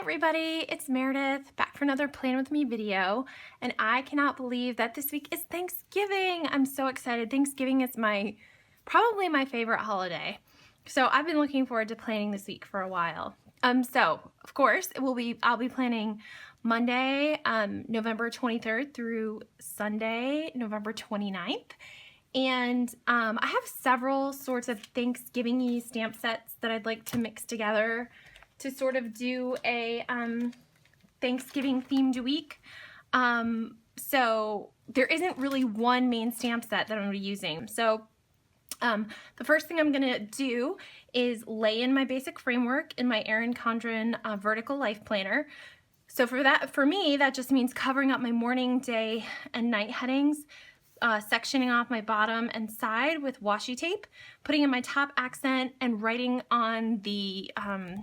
everybody, it's Meredith back for another Plan With Me video, and I cannot believe that this week is Thanksgiving. I'm so excited. Thanksgiving is probably my favorite holiday. So I've been looking forward to planning this week for a while. So of course I'll be planning Monday, November 23rd through Sunday, November 29th. And I have several sorts of Thanksgiving-y stamp sets that I'd like to mix together to sort of do a Thanksgiving themed week. So there isn't really one main stamp set that I'm going to be using. So the first thing I'm going to do is lay in my basic framework in my Erin Condren Vertical Life Planner. So for me, that just means covering up my morning, day, and night headings, sectioning off my bottom and side with washi tape, putting in my top accent, and writing on the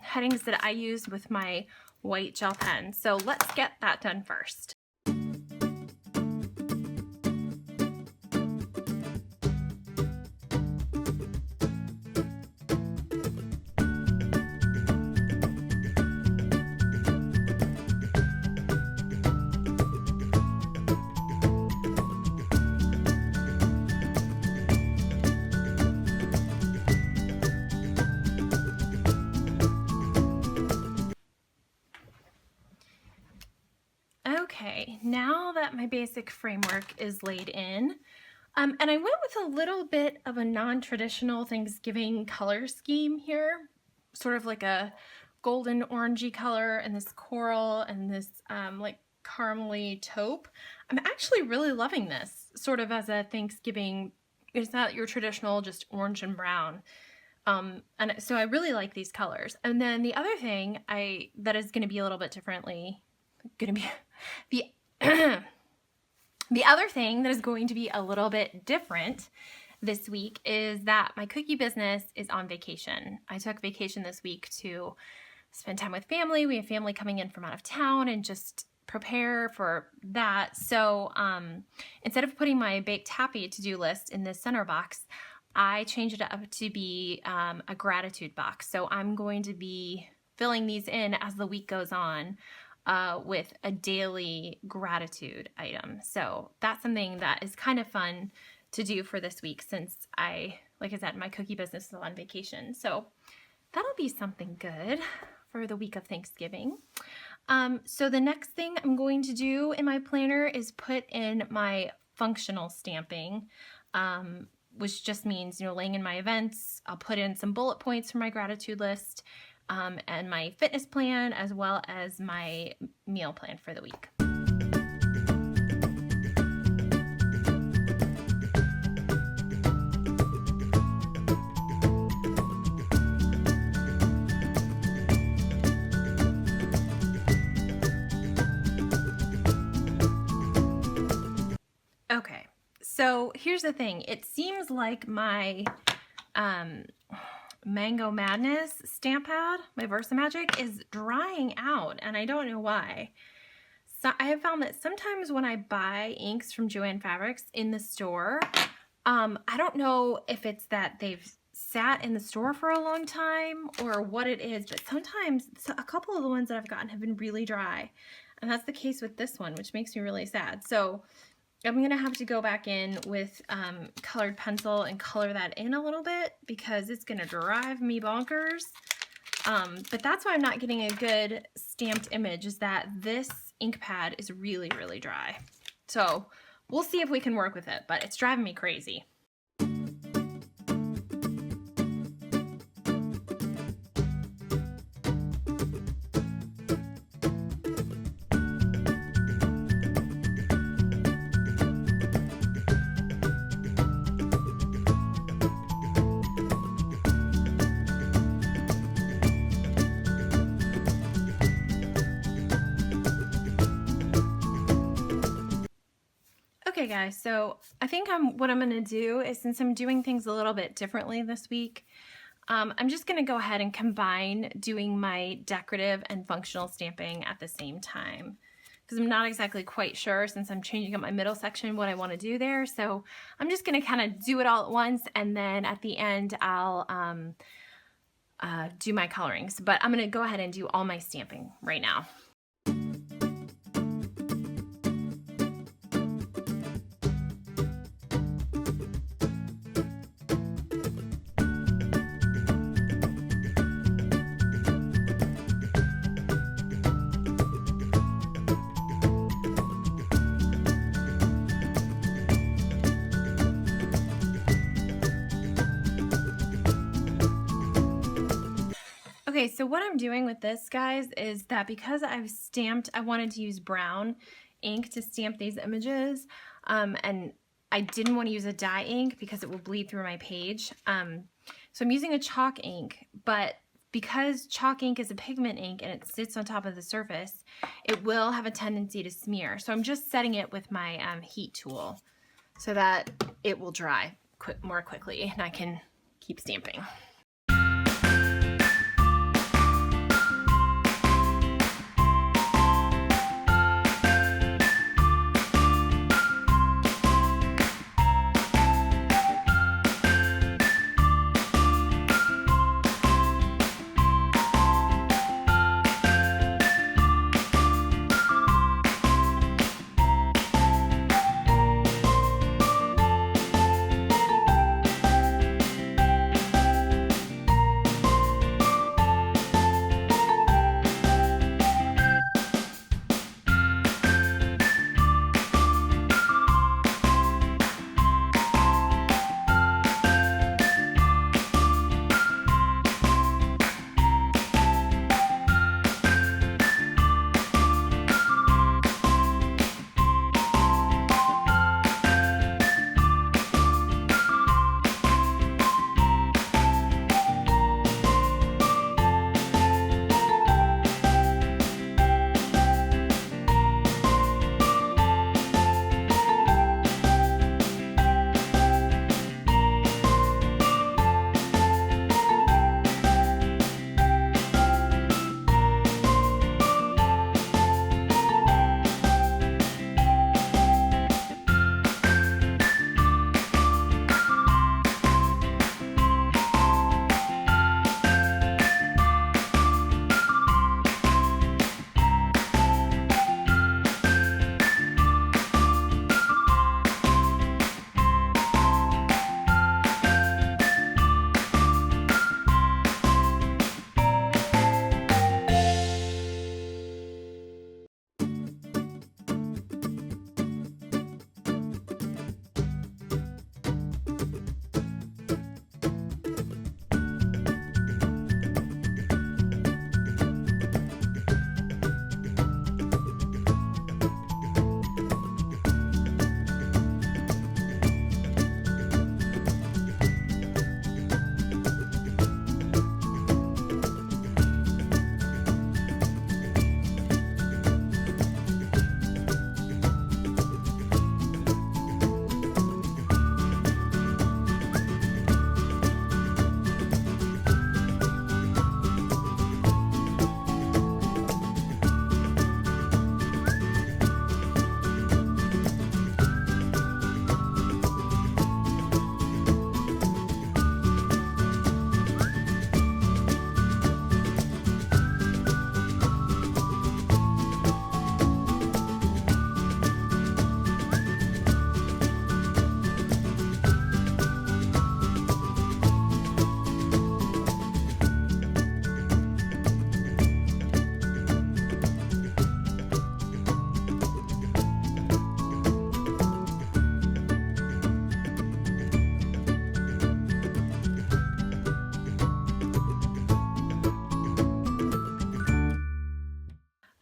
headings that I used with my white gel pen. So let's get that done first. Okay, now that my basic framework is laid in, and I went with a little bit of a non-traditional Thanksgiving color scheme here, sort of like a golden orangey color and this coral and this like caramely taupe. I'm actually really loving this sort of as a Thanksgiving. It's not your traditional just orange and brown. And so I really like these colors. And then the other thing that is going to be a little bit differently the other thing that is going to be a little bit different this week is that my cookie business is on vacation. I took vacation this week to spend time with family. We have family coming in from out of town and just prepare for that. So instead of putting my baked happy to-do list in this center box, I changed it up to be a gratitude box. So I'm going to be filling these in as the week goes on with a daily gratitude item. So that's something that is kind of fun to do for this week since like I said, my cookie business is on vacation. So that'll be something good for the week of Thanksgiving. So the next thing I'm going to do in my planner is put in my functional stamping, which just means, laying in my events. I'll put in some bullet points for my gratitude list, and my fitness plan, as well as my meal plan for the week. Okay, so here's the thing. It seems like my Mango Madness stamp pad, my Versamagic, is drying out, and I don't know why. So I have found that sometimes when I buy inks from Joann Fabrics in the store, I don't know if it's that they've sat in the store for a long time or what it is, but sometimes a couple of the ones that I've gotten have been really dry, and that's the case with this one, which makes me really sad. So I'm going to have to go back in with colored pencil and color that in a little bit because it's going to drive me bonkers. But that's why I'm not getting a good stamped image, is that this ink pad is really, really dry. So we'll see if we can work with it, but it's driving me crazy. Okay guys, so I think what I'm going to do is, since I'm doing things a little bit differently this week, I'm just going to go ahead and combine doing my decorative and functional stamping at the same time, because I'm not exactly quite sure, since I'm changing up my middle section, what I want to do there. So I'm just going to kind of do it all at once, and then at the end I'll do my colorings. But I'm gonna go ahead and do all my stamping right now. Okay, so what I'm doing with this, guys, is that because I've stamped, I wanted to use brown ink to stamp these images, and I didn't want to use a dye ink because it will bleed through my page. So I'm using a chalk ink, but because chalk ink is a pigment ink and it sits on top of the surface, it will have a tendency to smear. So I'm just setting it with my heat tool so that it will dry more quickly and I can keep stamping.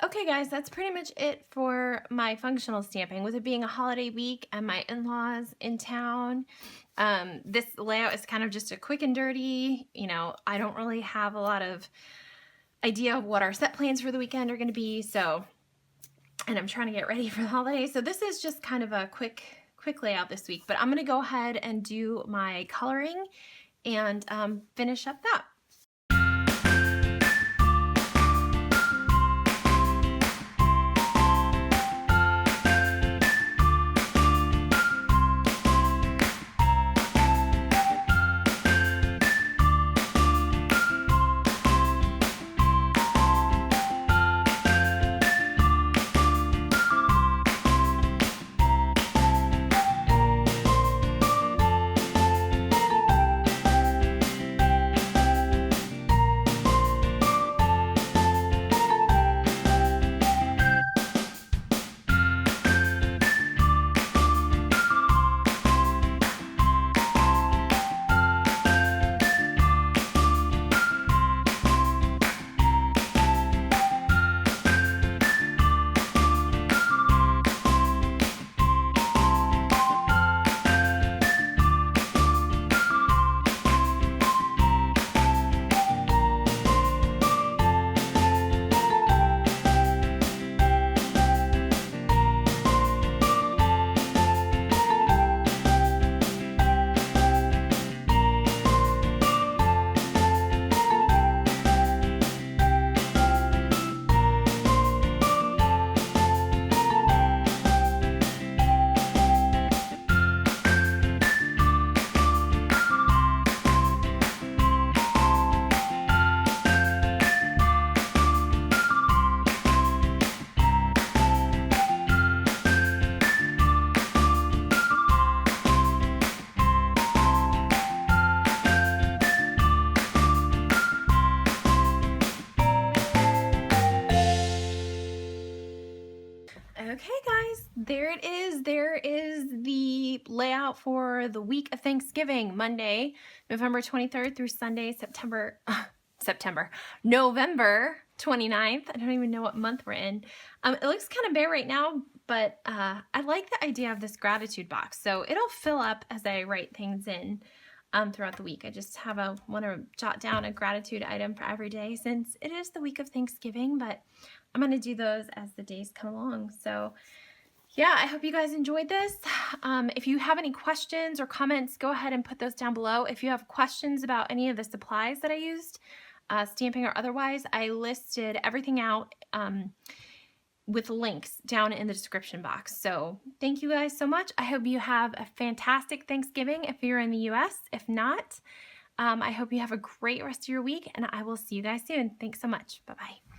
Okay guys, that's pretty much it for my functional stamping. With it being a holiday week and my in-laws in town, this layout is kind of just a quick and dirty. You know, I don't really have a lot of idea of what our set plans for the weekend are going to be, so, and I'm trying to get ready for the holidays. So this is just kind of a quick layout this week, but I'm going to go ahead and do my coloring and finish up that. There it is. There is the layout for the week of Thanksgiving, Monday, November 23rd through Sunday, November 29th. I don't even know what month we're in. It looks kind of bare right now, but I like the idea of this gratitude box. So it'll fill up as I write things in throughout the week. I just want to jot down a gratitude item for every day since it is the week of Thanksgiving, but I'm going to do those as the days come along. So yeah, I hope you guys enjoyed this. If you have any questions or comments, go ahead and put those down below. If you have questions about any of the supplies that I used, stamping or otherwise, I listed everything out with links down in the description box. So thank you guys so much. I hope you have a fantastic Thanksgiving if you're in the US. If not, I hope you have a great rest of your week, and I will see you guys soon. Thanks so much. Bye-bye.